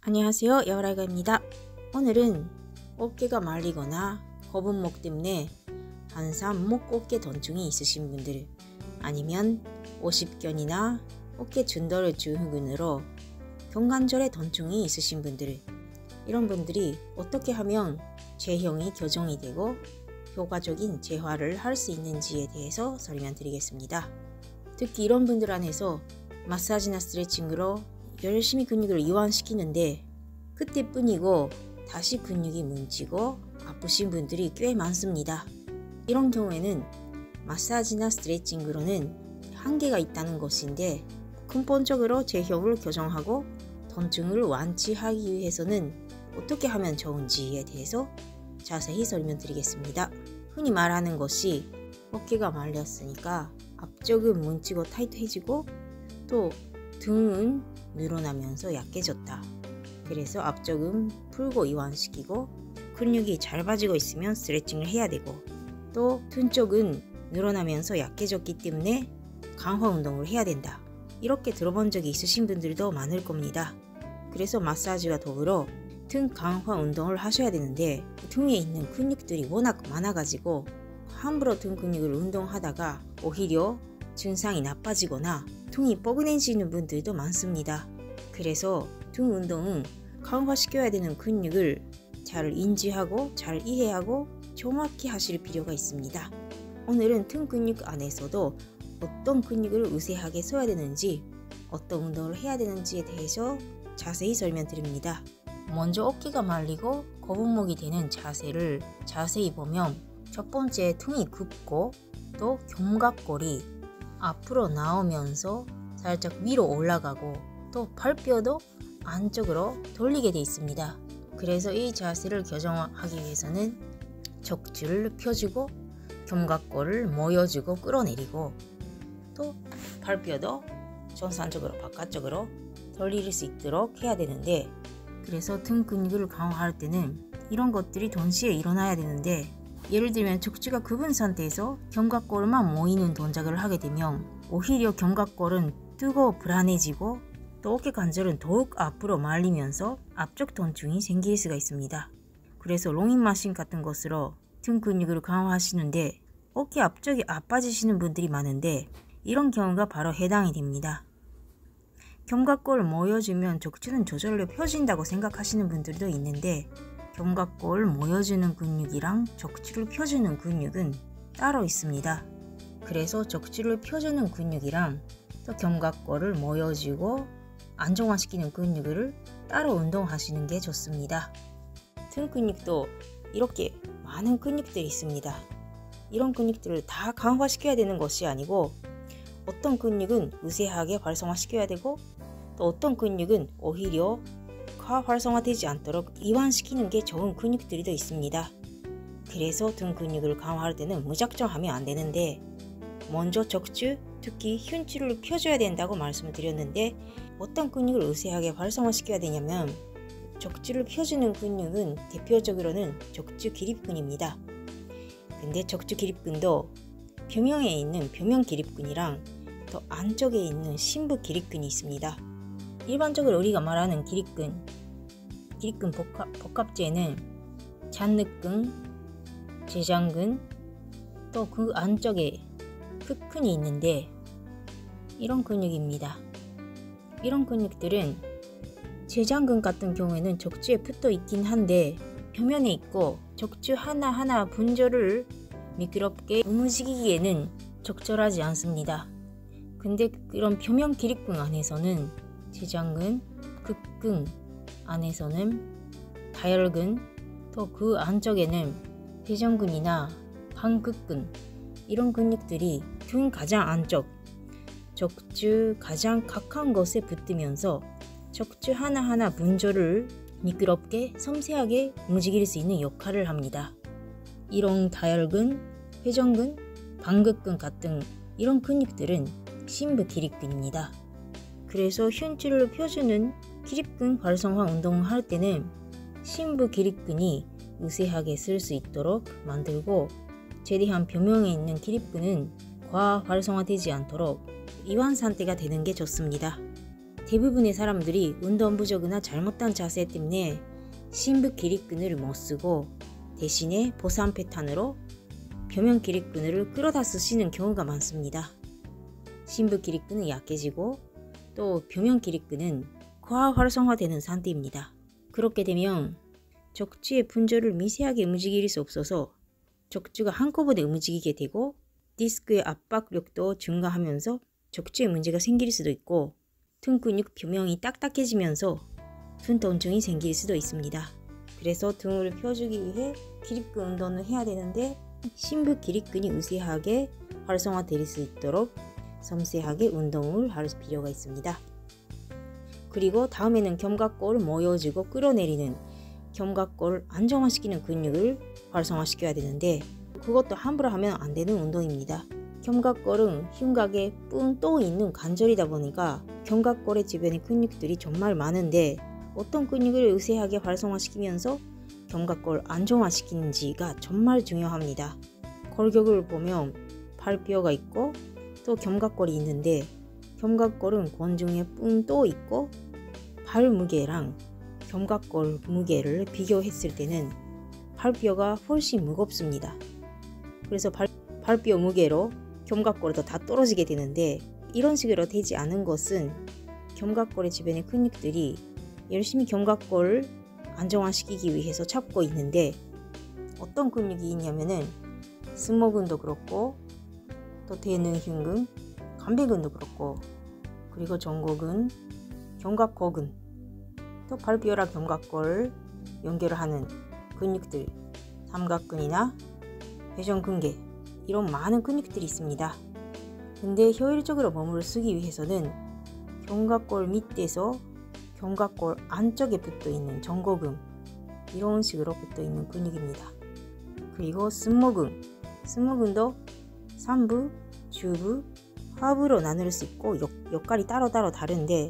안녕하세요, 여라이가입니다. 오늘은 어깨가 말리거나 거북목 때문에 항상 목 어깨 통증이 있으신 분들, 아니면 오십견이나 어깨 준돌 증후군으로 경관절에 통증이 있으신 분들, 이런 분들이 어떻게 하면 제형이 교정이 되고 효과적인 재활을 할 수 있는지에 대해서 설명드리겠습니다. 특히 이런 분들 안에서 마사지나 스트레칭으로 열심히 근육을 이완시키는데 그때뿐이고 다시 근육이 뭉치고 아프신 분들이 꽤 많습니다. 이런 경우에는 마사지나 스트레칭으로는 한계가 있다는 것인데, 근본적으로 제형을 교정하고 통증을 완치하기 위해서는 어떻게 하면 좋은지에 대해서 자세히 설명드리겠습니다. 흔히 말하는 것이 어깨가 말렸으니까 앞쪽은 뭉치고 타이트해지고 또 등은 늘어나면서 약해졌다. 그래서 앞쪽은 풀고 이완시키고 근육이 잘 빠지고 있으면 스트레칭을 해야 되고, 또 등 쪽은 늘어나면서 약해졌기 때문에 강화 운동을 해야 된다. 이렇게 들어본 적이 있으신 분들도 많을 겁니다. 그래서 마사지와 더불어 등 강화 운동을 하셔야 되는데, 등에 있는 근육들이 워낙 많아가지고 함부로 등 근육을 운동하다가 오히려 증상이 나빠지거나 등이 뻐근해지는 분들도 많습니다. 그래서 등 운동은 강화시켜야 되는 근육을 잘 인지하고 잘 이해하고 정확히 하실 필요가 있습니다. 오늘은 등 근육 안에서도 어떤 근육을 우세하게 써야 되는지, 어떤 운동을 해야 되는지에 대해서 자세히 설명드립니다. 먼저 어깨가 말리고 거북목이 되는 자세를 자세히 보면, 첫 번째 등이 굽고 또 견갑골이 앞으로 나오면서 살짝 위로 올라가고 또 발뼈도 안쪽으로 돌리게 되어 있습니다. 그래서 이 자세를 교정하기 위해서는 척추를 펴주고 견갑골을 모여주고 끌어내리고 또 발뼈도 정상적으로 바깥쪽으로 돌릴 수 있도록 해야 되는데, 그래서 등 근육을 강화할 때는 이런 것들이 동시에 일어나야 되는데, 예를 들면 척추가 굽은 상태에서 견갑골만 모이는 동작을 하게 되면 오히려 견갑골은 뜨고 불안해지고 또 어깨 관절은 더욱 앞으로 말리면서 앞쪽 통증이 생길 수가 있습니다. 그래서 롱잉머신 같은 것으로 등 근육을 강화하시는데 어깨 앞쪽이 아파지시는 분들이 많은데, 이런 경우가 바로 해당이 됩니다. 견갑골을 모여주면 척추는 저절로 펴진다고 생각하시는 분들도 있는데, 견갑골을 모여주는 근육이랑 척추를 펴주는 근육은 따로 있습니다. 그래서 척추를 펴주는 근육이랑 또 견갑골을 모여주고 안정화시키는 근육을 따로 운동하시는 게 좋습니다. 등 근육도 이렇게 많은 근육들이 있습니다. 이런 근육들을 다 강화시켜야 되는 것이 아니고, 어떤 근육은 우세하게 활성화시켜야 되고 또 어떤 근육은 오히려 활성화되지 않도록 이완시키는 게 좋은 근육들이 더 있습니다. 그래서 등 근육을 강화할 때는 무작정 하면 안 되는데, 먼저 척추, 특히 흉추를 펴줘야 된다고 말씀을 드렸는데, 어떤 근육을 우세하게 활성화시켜야 되냐면 척추를 펴주는 근육은 대표적으로는 척추 기립근입니다. 근데 척추 기립근도 표면에 있는 표면 기립근이랑 또 안쪽에 있는 심부 기립근이 있습니다. 일반적으로 우리가 말하는 기립근 복합제는 잔늑근, 제장근, 또 그 안쪽에 흑근이 있는데, 이런 근육입니다. 이런 근육들은 제장근 같은 경우에는 척추에 붙어 있긴 한데 표면에 있고, 척추 하나하나 분절을 미끄럽게 움직이기에는 적절하지 않습니다. 근데 이런 표면 기립근 안에서는 제장근, 극근 안에서는 다혈근, 또 그 안쪽에는 회전근이나 반극근, 이런 근육들이 등 가장 안쪽, 척추 가장 가까운 곳에 붙으면서 척추 하나하나 분절을 미끄럽게 섬세하게 움직일 수 있는 역할을 합니다. 이런 다혈근, 회전근, 반극근 같은 이런 근육들은 심부 기립근입니다. 그래서 흉추를 펴주는 기립근 활성화 운동을 할 때는 심부 기립근이 우세하게 쓸 수 있도록 만들고, 최대한 표면에 있는 기립근은 과활성화되지 않도록 이완 상태가 되는 게 좋습니다. 대부분의 사람들이 운동 부족이나 잘못된 자세 때문에 심부 기립근을 못 쓰고 대신에 보상 패턴으로 표면 기립근을 끌어다 쓰시는 경우가 많습니다. 심부 기립근은 약해지고 또 표면 기립근은 과활성화되는 상태입니다. 그렇게 되면 척추의 분절을 미세하게 움직일 수 없어서 척추가 한꺼번에 움직이게 되고 디스크의 압박력도 증가하면서 척추에 문제가 생길 수도 있고 등 근육 표면이 딱딱해지면서 등 통증이 생길 수도 있습니다. 그래서 등을 펴주기 위해 기립근 운동을 해야 되는데 심부 기립근이 우세하게 활성화될 수 있도록 섬세하게 운동을 할 필요가 있습니다. 그리고 다음에는 견갑골을 모여주고 끌어내리는 견갑골을 안정화시키는 근육을 활성화시켜야 되는데 그것도 함부로 하면 안 되는 운동입니다. 견갑골은 흉곽에 뿡 떠 있는 관절이다 보니까 견갑골의 주변에 근육들이 정말 많은데 어떤 근육을 우세하게 활성화시키면서 견갑골을 안정화시키는지가 정말 중요합니다. 골격을 보면 발뼈가 있고 또 견갑골이 있는데 견갑골은 권중에 뿡 떠 있고 발 무게랑 견갑골 무게를 비교했을 때는 발뼈가 훨씬 무겁습니다. 그래서 발뼈 무게로 견갑골도 다 떨어지게 되는데 이런 식으로 되지 않은 것은 견갑골의 주변의 근육들이 열심히 견갑골을 안정화시키기 위해서 잡고 있는데 어떤 근육이 있냐면은 승모근도 그렇고 또 대능흉근, 간배근도 그렇고 그리고 전고근, 견갑고근 또 발뼈랑 견갑골을 연결하는 근육들 삼각근이나 회전근개 이런 많은 근육들이 있습니다. 근데 효율적으로 몸을 쓰기 위해서는 견갑골 밑에서 견갑골 안쪽에 붙어있는 전고근 이런 식으로 붙어있는 근육입니다. 그리고 승모근도 상부, 주부, 하부로 나눌 수 있고 역할이 따로따로 다른데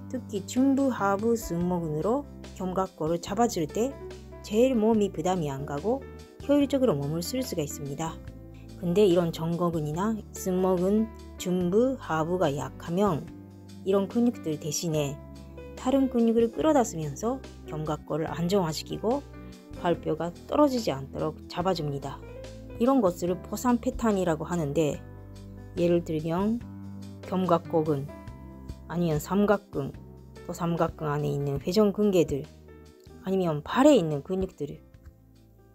특히 중부, 하부 승모근으로 견갑골을 잡아줄 때 제일 몸이 부담이 안 가고 효율적으로 몸을 쓸 수가 있습니다. 근데 이런 전고근이나 승모근, 중부, 하부가 약하면 이런 근육들 대신에 다른 근육을 끌어다 쓰면서 견갑골을 안정화시키고 발뼈가 떨어지지 않도록 잡아줍니다. 이런 것을 보상 패턴이라고 하는데 예를 들면 견갑고근 아니면 삼각근 또 삼각근 안에 있는 회전근개들 아니면 발에 있는 근육들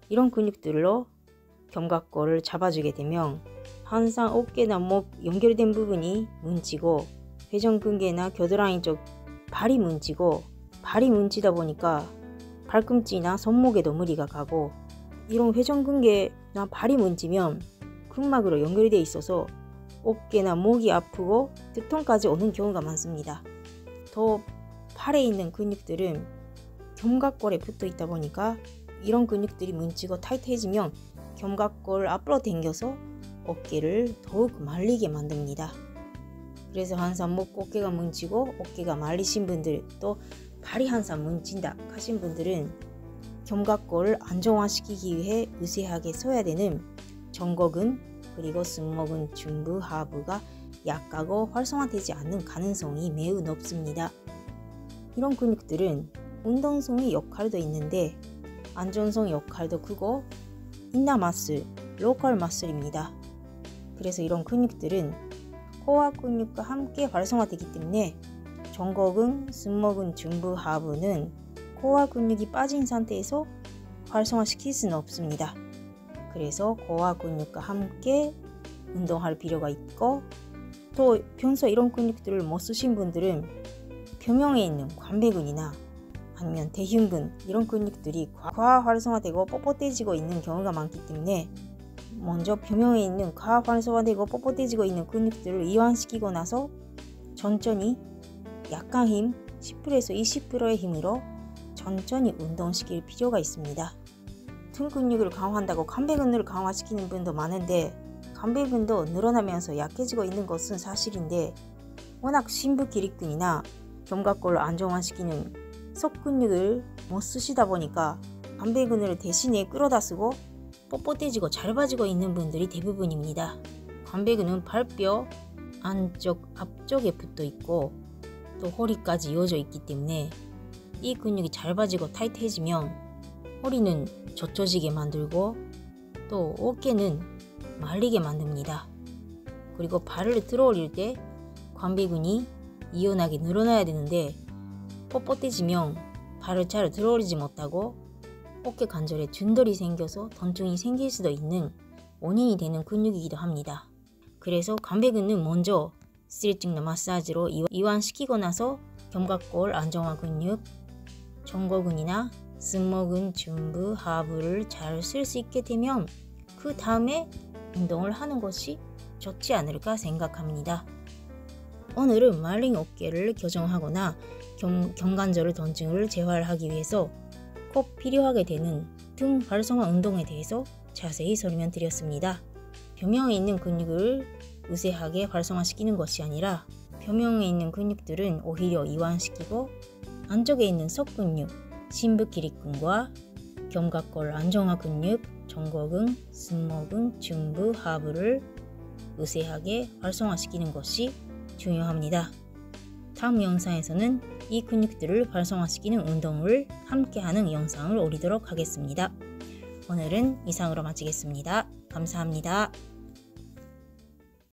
이런 근육들로 견갑골을 잡아주게 되면 항상 어깨나 목 연결된 부분이 뭉치고 회전근개나 겨드랑이 쪽 발이 뭉치고 발이 뭉치다 보니까 발꿈치나 손목에도 무리가 가고 이런 회전근개나 발이 뭉치면 근막으로 연결되어 있어서 어깨나 목이 아프고 두통까지 오는 경우가 많습니다. 더 팔에 있는 근육들은 견갑골에 붙어 있다 보니까 이런 근육들이 뭉치고 타이트해지면 견갑골 앞으로 당겨서 어깨를 더욱 말리게 만듭니다. 그래서 항상 목 어깨가 뭉치고 어깨가 말리신 분들 또 발이 항상 뭉친다 하신 분들은 견갑골을 안정화시키기 위해 우세하게 써야 되는 전고근 그리고 승모근 중부 하부가 약하고 활성화되지 않는 가능성이 매우 높습니다. 이런 근육들은 운동성의 역할도 있는데 안전성 역할도 크고 인나 마슬, 로컬 마슬입니다. 그래서 이런 근육들은 코어 근육과 함께 활성화되기 때문에 전고근, 승모근 중부 하부는 코어 근육이 빠진 상태에서 활성화시킬 수는 없습니다. 그래서 코어 근육과 함께 운동할 필요가 있고 또 평소 이런 근육들을 못 쓰신 분들은 표면에 있는 관배근이나 아니면 대흉근 이런 근육들이 과활성화되고 뻣뻣해지고 있는 경우가 많기 때문에 먼저 표면에 있는 과활성화되고 뻣뻣해지고 있는 근육들을 이완시키고 나서 천천히 약간 힘 10%에서 20%의 힘으로 천천히 운동시킬 필요가 있습니다. 등 근육을 강화한다고 간배근을 강화시키는 분도 많은데 간배근도 늘어나면서 약해지고 있는 것은 사실인데 워낙 심부 기립근이나 견갑골을 안정화시키는 속근육을 못 쓰시다 보니까 간배근을 대신에 끌어다 쓰고 뻣뻣해지고 잘 빠지고 있는 분들이 대부분입니다. 간배근은 발뼈 안쪽 앞쪽에 붙어 있고 또 허리까지 이어져 있기 때문에 이 근육이 잘 빠지고 타이트해지면 허리는 젖혀지게 만들고 또 어깨는 말리게 만듭니다. 그리고 발을 들어 올릴 때 관배근이 이완하게 늘어나야 되는데 뻣뻣해지면 발을 잘 들어 올리지 못하고 어깨 관절에 균돌이 생겨서 통증이 생길 수도 있는 원인이 되는 근육이기도 합니다. 그래서 관배근은 먼저 스트레칭과 마사지로 이완시키고 나서 견갑골 안정화 근육, 정거근이나 승모근, 중부, 하부를 잘 쓸 수 있게 되면 그 다음에 운동을 하는 것이 좋지 않을까 생각합니다. 오늘은 말린 어깨를 교정하거나 견관절 통증을 재활하기 위해서 꼭 필요하게 되는 등 활성화 운동에 대해서 자세히 설명드렸습니다. 표면에 있는 근육을 우세하게 활성화시키는 것이 아니라 표면에 있는 근육들은 오히려 이완시키고 안쪽에 있는 속근육, 심부기립근과 견갑골 안정화 근육, 정거근, 승모근, 중부, 하부를 우세하게 활성화시키는 것이 중요합니다. 다음 영상에서는 이 근육들을 활성화시키는 운동을 함께하는 영상을 올리도록 하겠습니다. 오늘은 이상으로 마치겠습니다. 감사합니다.